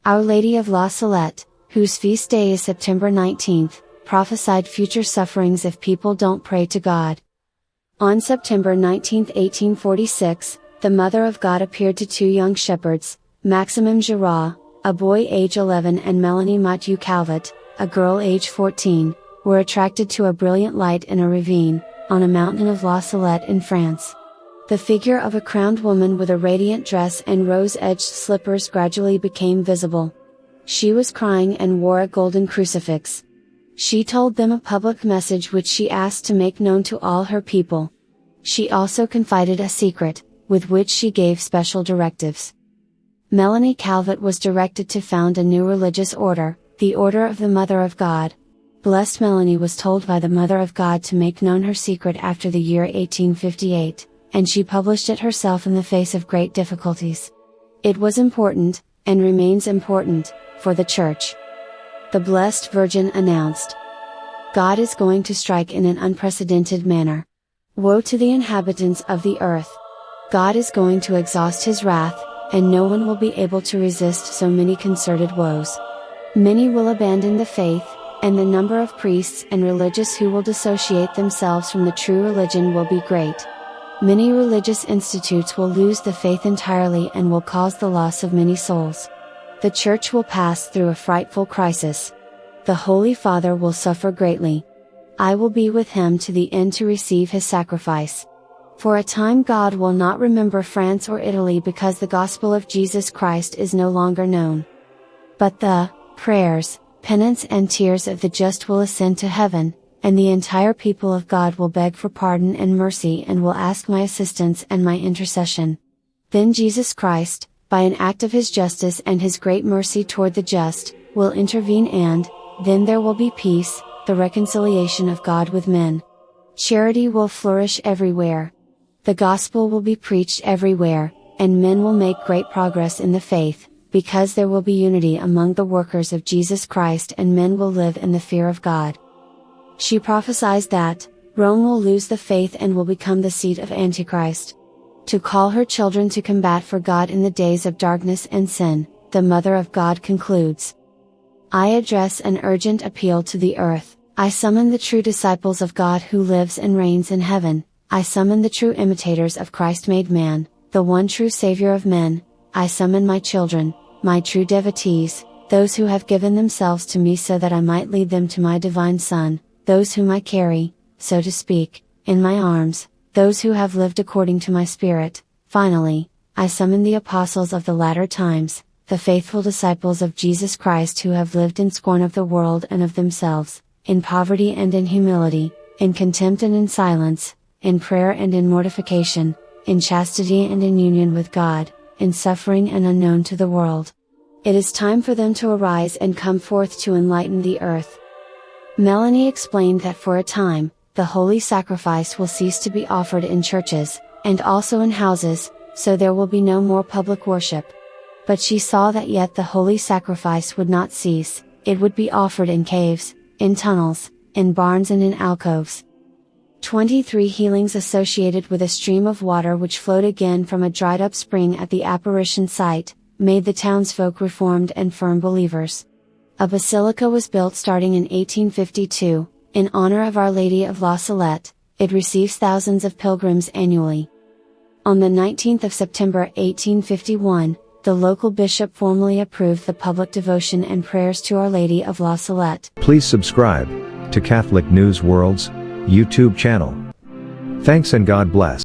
Our Lady of La Salette, whose feast day is September 19th, prophesied future sufferings if people don't pray to God. On September 19, 1846, the Mother of God appeared to two young shepherds, Maximum Girard, a boy age 11, and Melanie Mathieu Calvet, a girl age 14, were attracted to a brilliant light in a ravine, on a mountain of La Salette in France. The figure of a crowned woman with a radiant dress and rose-edged slippers gradually became visible. She was crying and wore a golden crucifix. She told them a public message which she asked to make known to all her people. She also confided a secret, with which she gave special directives. Melanie Calvet was directed to found a new religious order, the Order of the Mother of God. Blessed Melanie was told by the Mother of God to make known her secret after the year 1858, and she published it herself in the face of great difficulties. It was important, and remains important, for the Church. The Blessed Virgin announced, "God is going to strike in an unprecedented manner. Woe to the inhabitants of the earth! God is going to exhaust his wrath, and no one will be able to resist so many concerted woes. Many will abandon the faith, and the number of priests and religious who will dissociate themselves from the true religion will be great. Many religious institutes will lose the faith entirely and will cause the loss of many souls. The Church will pass through a frightful crisis. The Holy Father will suffer greatly. I will be with him to the end to receive his sacrifice. For a time God will not remember France or Italy because the gospel of Jesus Christ is no longer known. But the prayers, penance and tears of the just will ascend to heaven, and the entire people of God will beg for pardon and mercy and will ask my assistance and my intercession. Then Jesus Christ, by an act of his justice and his great mercy toward the just, will intervene and, then there will be peace, the reconciliation of God with men. Charity will flourish everywhere. The gospel will be preached everywhere, and men will make great progress in the faith, because there will be unity among the workers of Jesus Christ and men will live in the fear of God." She prophesies that, Rome will lose the faith and will become the seat of Antichrist. To call her children to combat for God in the days of darkness and sin, the Mother of God concludes, "I address an urgent appeal to the earth, I summon the true disciples of God who lives and reigns in heaven, I summon the true imitators of Christ made man, the one true Savior of men, I summon my children, my true devotees, those who have given themselves to me so that I might lead them to my divine Son, those whom I carry, so to speak, in my arms, those who have lived according to my spirit. Finally, I summon the apostles of the latter times, the faithful disciples of Jesus Christ who have lived in scorn of the world and of themselves, in poverty and in humility, in contempt and in silence, in prayer and in mortification, in chastity and in union with God, in suffering and unknown to the world. It is time for them to arise and come forth to enlighten the earth." Melanie explained that for a time, the holy sacrifice will cease to be offered in churches, and also in houses, so there will be no more public worship. But she saw that yet the holy sacrifice would not cease, it would be offered in caves, in tunnels, in barns and in alcoves. 23 healings associated with a stream of water which flowed again from a dried up spring at the Apparition site, made the townsfolk reformed and firm believers. A basilica was built starting in 1852, in honor of Our Lady of La Salette. It receives thousands of pilgrims annually. On the 19th of September 1851, the local bishop formally approved the public devotion and prayers to Our Lady of La Salette. Please subscribe to Catholic News World's YouTube channel. Thanks and God bless.